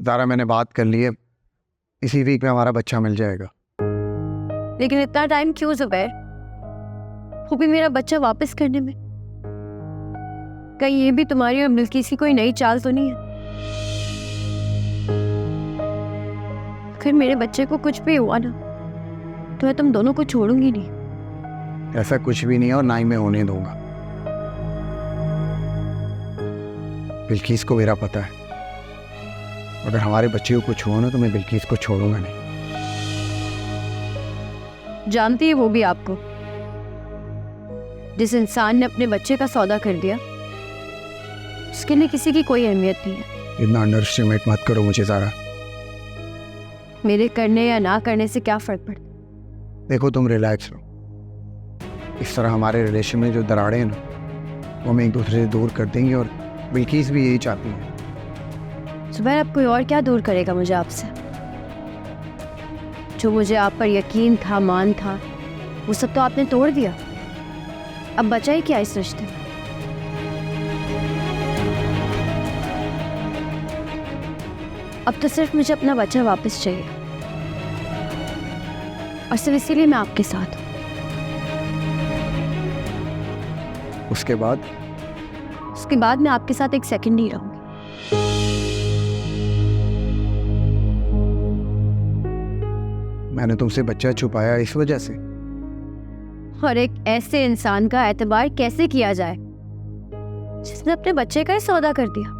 ज़ारा मैंने बात कर ली है, इसी वीक में हमारा बच्चा मिल जाएगा। लेकिन इतना टाइम क्यों ज़ुबैर? वो भी मेरा बच्चा वापस करने में। कहीं ये भी तुम्हारी और बिल्किस की कोई नई चाल तो नहीं है? अगर मेरे बच्चे को कुछ भी हुआ ना तो मैं तुम दोनों को छोड़ूंगी नहीं। ऐसा कुछ भी नहीं है और ना ही मैं होने दूंगा। बिल्किस को मेरा पता है, अगर हमारे बच्चे को कुछ हुआ ना तो मैं बिल्किस को छोड़ूंगा नहीं। जानती है वो भी आपको। जिस इंसान ने अपने बच्चे का सौदा कर दिया उसके लिए किसी की कोई अहमियत नहीं है। इतना अंडर एस्टिमेट मत करो मुझे ज़ारा। मेरे करने या ना करने से क्या फर्क पड़ता? देखो तुम रिलैक्स रहो। इस तरह हमारे रिलेशन में जो दरारें हैं ना वो हम एक दूसरे से दूर कर देंगे और बिल्किस भी यही चाहती है। ज़ुबैर अब कोई और क्या दूर करेगा मुझे आपसे? जो मुझे आप पर यकीन था, मान था, वो सब तो आपने तोड़ दिया। अब बचा ही क्या इस रिश्ते में? अब तो सिर्फ मुझे अपना बच्चा वापस चाहिए और सिर्फ इसीलिए मैं आपके साथ हूँ। उसके बाद मैं आपके साथ एक सेकंड नहीं रहूंगी। मैंने तुमसे बच्चा छुपाया इस वजह से। और एक ऐसे इंसान का एतबार कैसे किया जाए जिसने अपने बच्चे का ही सौदा कर दिया?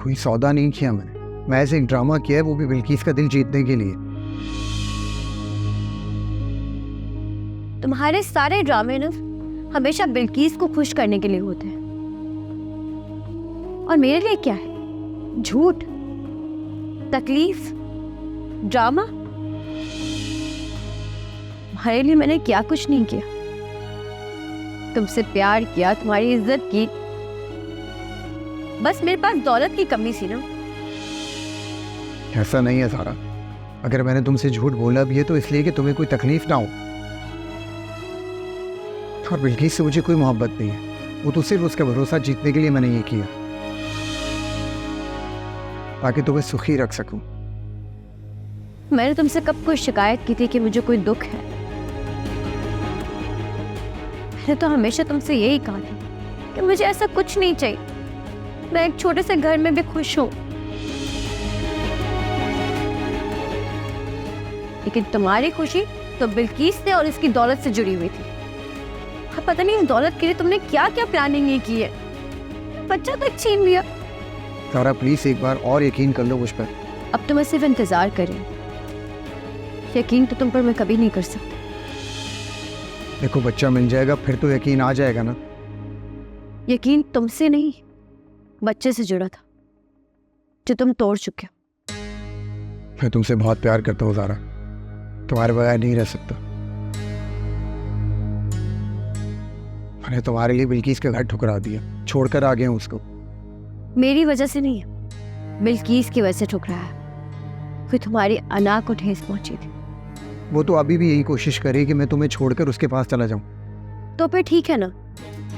कोई सौदा नहीं किया मैं ऐसे एक ड्रामा किया है, वो भी बिल्किस का दिल जीतने के लिए। तुम्हारे सारे ड्रामे ना हमेशा बिल्किस को खुश करने के लिए होते हैं, और मेरे लिए क्या है? झूठ, तकलीफ, ड्रामा। तुम्हारे लिए मैंने क्या कुछ नहीं किया। तुमसे प्यार किया, तुम्हारी इज्जत की, बस मेरे पास दौलत की कमी थी ना। ऐसा नहीं है ज़ारा, अगर मैंने तुमसे झूठ बोला भी है तो इसलिए कि तुम्हें कोई तकलीफ ना हो। और बिल्किस से मुझे कोई मोहब्बत नहीं है, वो तो सिर्फ उसका भरोसा जीतने के लिए मैंने ये किया, ताकि तुम्हें सुखी रख सकूं। मैंने तुमसे कब कोई शिकायत की थी कि मुझे कोई दुख है? मैंने तो हमेशा तुमसे यही कहा था कि मुझे ऐसा कुछ नहीं चाहिए। मैं एक छोटे से घर में भी खुश हूं। लेकिन तुम्हारी खुशी तो बिल्किस से और इसकी दौलत से जुड़ी हुई थी। और पता नहीं इस दौलत के लिए तुमने क्या क्या प्लानिंग नहीं की है। बच्चा तक छीन लिया। ज़ारा प्लीज एक बार और यकीन कर लो मुझ पर। अब तो मैं सिर्फ इंतजार करें। यकीन तो तुम पर मैं कभी नहीं कर सकती। देखो बच्चा मिल जाएगा फिर तो यकीन आ जाएगा ना। यकीन तुमसे नहीं, बच्चे से जुड़ा था जो तुम तोड़ चुके हो। मैं तुमसे बहुत प्यार करता हूँ ज़ारा, तुम्हारे बगैर नहीं रह सकता। मैंने तुम्हारे लिए बिल्किस का घर ठुकरा दिया, छोड़कर आ गया हूँ उसको। मेरी वजह से नहीं है, बिल्किस की वजह से ठुकराया है। फिर तुम्हारी अना को ठेस पहुंची थी। वो तो अभी भी यही कोशिश करे कि मैं तुम्हें छोड़कर उसके पास चला जाऊं। तो फिर ठीक है ना,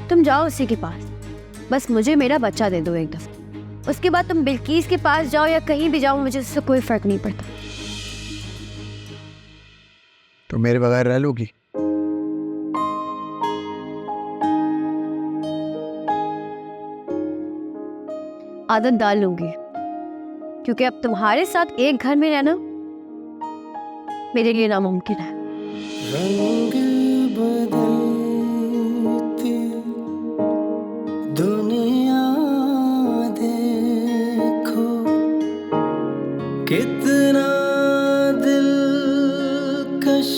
तुम जाओ उसी के पास, बस मुझे मेरा बच्चा दे दो एक दफा। उसके बाद तुम बिल्किस के पास जाओ या कहीं भी जाओ, मुझे उससे कोई फर्क नहीं पड़ता। तो मेरे बगैर रह लोगी? आदत डाल लूंगी, क्योंकि अब तुम्हारे साथ एक घर में रहना मेरे लिए नामुमकिन है। रंग बदलती दुनिया देखो, कितना दिलकश